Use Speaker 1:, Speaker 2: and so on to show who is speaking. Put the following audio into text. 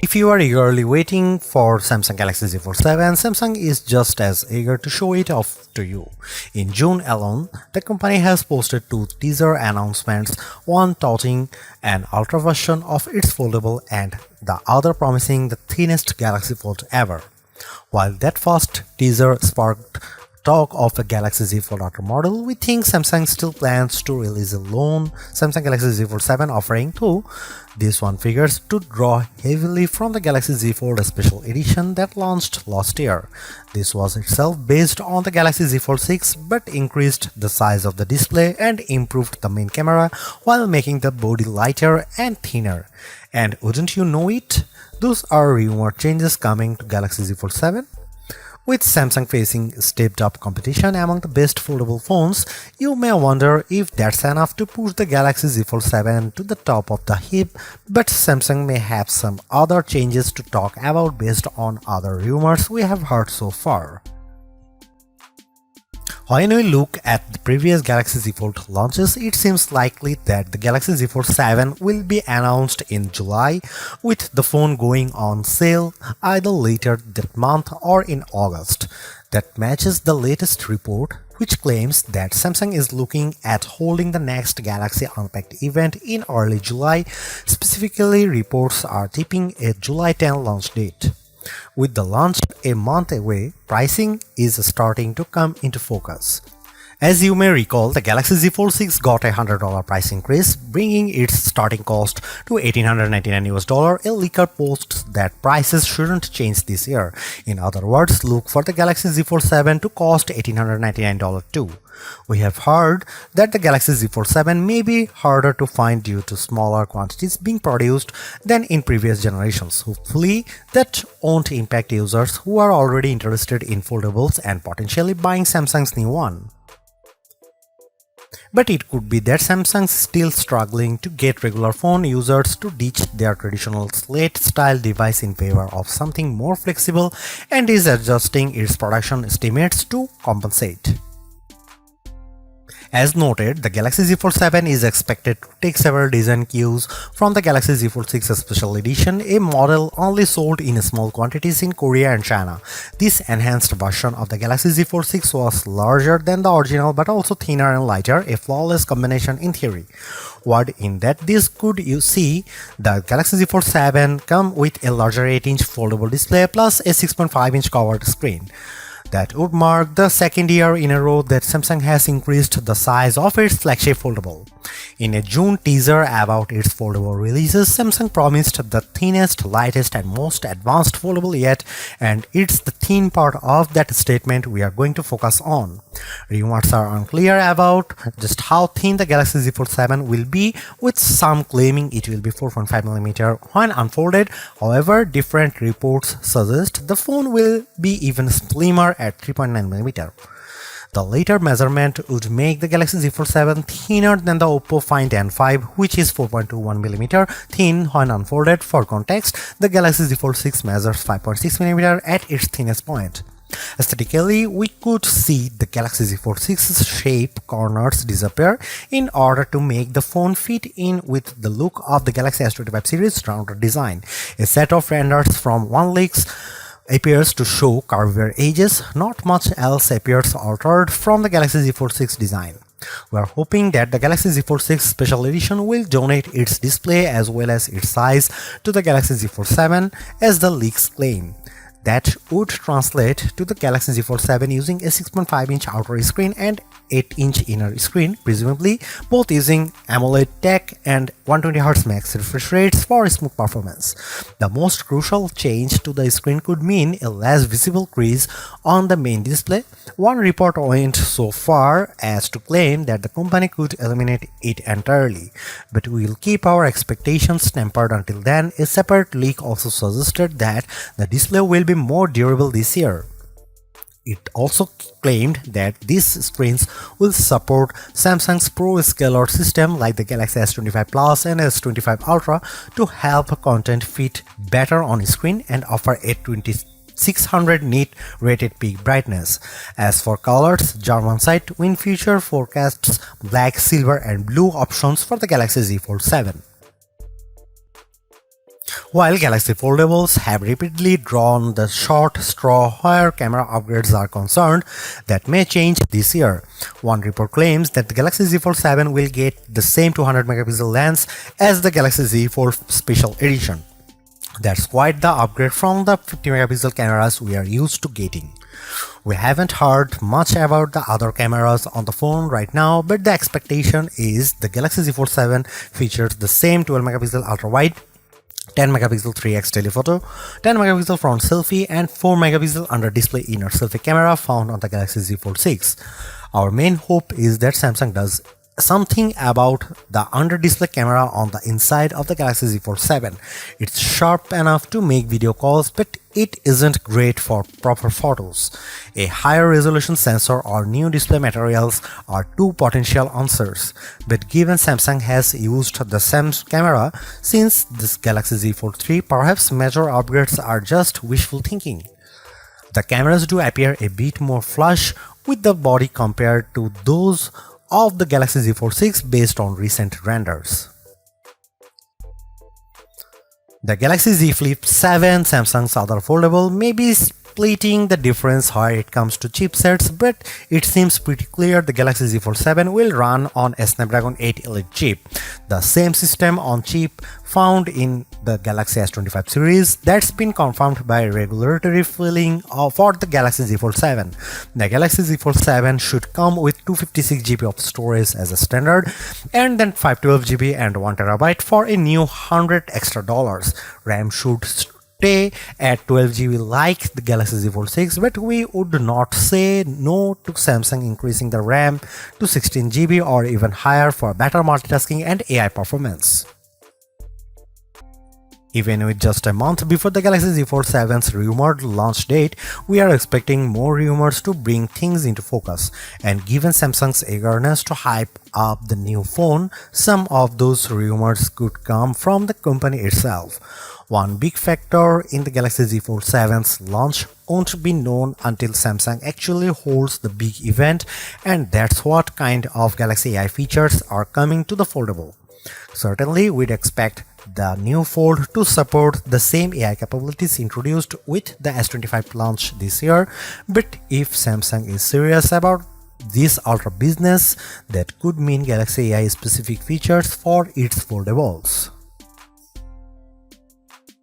Speaker 1: If you are eagerly waiting for Samsung Galaxy Z Fold 7, Samsung is just as eager to show it off to you. In June alone, the company has posted two teaser announcements, one touting an ultra version of its foldable and the other promising the thinnest Galaxy Fold ever. While that first teaser sparked talk of a Galaxy Z Fold Ultra model, we think Samsung still plans to release a lone Samsung Galaxy Z Fold 7 offering too. This one figures to draw heavily from the Galaxy Z Fold Special Edition that launched last year. This was itself based on the Galaxy Z Fold 6 but increased the size of the display and improved the main camera while making the body lighter and thinner. And wouldn't you know it? Those are rumored changes coming to Galaxy Z Fold 7. With Samsung facing stepped-up competition among the best foldable phones, you may wonder if that's enough to push the Galaxy Z Fold 7 to the top of the heap, but Samsung may have some other changes to talk about based on other rumors we have heard so far. When we look at the previous Galaxy Z Fold launches, it seems likely that the Galaxy Z Fold 7 will be announced in July, with the phone going on sale either later that month or in August. That matches the latest report, which claims that Samsung is looking at holding the next Galaxy Unpacked event in early July. Specifically, reports are tipping a July 10 launch date. With the launch a month away, pricing is starting to come into focus. As you may recall, the Galaxy Z Fold 6 got a $100 price increase, bringing its starting cost to $1,899. A leaker posts that prices shouldn't change this year. In other words, look for the Galaxy Z Fold 7 to cost $1,899 too. We have heard that the Galaxy Z Fold 7 may be harder to find due to smaller quantities being produced than in previous generations. Hopefully, that won't impact users who are already interested in foldables and potentially buying Samsung's new one. But it could be that Samsung's still struggling to get regular phone users to ditch their traditional slate-style device in favor of something more flexible and is adjusting its production estimates to compensate. As noted, the Galaxy Z Fold 7 is expected to take several design cues from the Galaxy Z Fold 6 Special Edition, a model only sold in small quantities in Korea and China. This enhanced version of the Galaxy Z Fold 6 was larger than the original but also thinner and lighter, a flawless combination in theory. Word in that this could you see the Galaxy Z Fold 7 come with a larger 8-inch foldable display plus a 6.5-inch covered screen. That would mark the second year in a row that Samsung has increased the size of its flagship foldable. In a June teaser about its foldable releases, Samsung promised the thinnest, lightest and most advanced foldable yet, and it's the thin part of that statement we are going to focus on. Rumors are unclear about just how thin the Galaxy Z Fold 7 will be, with some claiming it will be 4.5mm when unfolded. However, different reports suggest the phone will be even slimmer at 3.9mm. The later measurement would make the Galaxy Z Fold 7 thinner than the Oppo Find N5, which is 4.21mm thin when unfolded. For context, the Galaxy Z Fold 6 measures 5.6mm at its thinnest point. Aesthetically, we could see the Galaxy Z Fold 6's shape corners disappear in order to make the phone fit in with the look of the Galaxy S25 series rounded design. A set of renders from OneLeaks appears to show curvier edges. Not much else appears altered from the Galaxy Z Fold 6 design. We are hoping that the Galaxy Z Fold 6 Special Edition will donate its display as well as its size to the Galaxy Z Fold 7 as the leaks claim. That would translate to the Galaxy Z Fold 7 using a 6.5-inch outer screen and 8-inch inner screen, presumably both using AMOLED tech and 120Hz max refresh rates for smooth performance. The most crucial change to the screen could mean a less visible crease on the main display. One report went so far as to claim that the company could eliminate it entirely, but we will keep our expectations tempered until then. A separate leak also suggested that the display will be more durable this year. It also claimed that these screens will support Samsung's Pro Scaler system like the Galaxy S25 Plus and S25 Ultra to help content fit better on screen and offer a 2600 nit rated peak brightness. As for colors, German site WinFuture forecasts black, silver and blue options for the Galaxy Z Fold 7. While Galaxy Foldables have repeatedly drawn the short straw where camera upgrades are concerned, that may change this year. One report claims that the Galaxy Z Fold 7 will get the same 200 megapixel lens as the Galaxy Z Fold Special Edition. That's quite the upgrade from the 50 megapixel cameras we are used to getting. We haven't heard much about the other cameras on the phone right now, but the expectation is the Galaxy Z Fold 7 features the same 12 megapixel ultra-wide, 10 megapixel 3x telephoto, 10 megapixel front selfie, and 4 megapixel under display inner selfie camera found on the Galaxy Z Fold 6. Our main hope is that Samsung does something about the under display camera on the inside of the Galaxy Z Fold 7. It's sharp enough to make video calls, but it isn't great for proper photos. A higher resolution sensor or new display materials are two potential answers, but given Samsung has used the same camera since this Galaxy Z Fold 3, perhaps major upgrades are just wishful thinking. The cameras do appear a bit more flush with the body compared to those of the Galaxy Z Fold 6 based on recent renders. The Galaxy Z Flip 7, Samsung's other foldable, may be splitting the difference where it comes to chipsets, but it seems pretty clear the Galaxy Z Fold 7 will run on a Snapdragon 8 Elite chip, the same system on chip found in the Galaxy S25 series that's been confirmed by regulatory filing for the Galaxy Z Fold 7. The Galaxy Z Fold 7 should come with 256 GB of storage as a standard, and then 512 GB and 1 TB for a new $100 extra. RAM should stay at 12 GB like the Galaxy Z Fold 6, but we would not say no to Samsung increasing the RAM to 16 GB or even higher for better multitasking and AI performance. Even with just a month before the Galaxy Z Fold 7's rumored launch date, we are expecting more rumors to bring things into focus, and given Samsung's eagerness to hype up the new phone, some of those rumors could come from the company itself. One big factor in the Galaxy Z Fold 7's launch won't be known until Samsung actually holds the big event, and that's what kind of Galaxy AI features are coming to the foldable. Certainly, we'd expect the new Fold to support the same AI capabilities introduced with the S25 launch this year, but if Samsung is serious about this ultra business, that could mean Galaxy AI specific features for its foldables.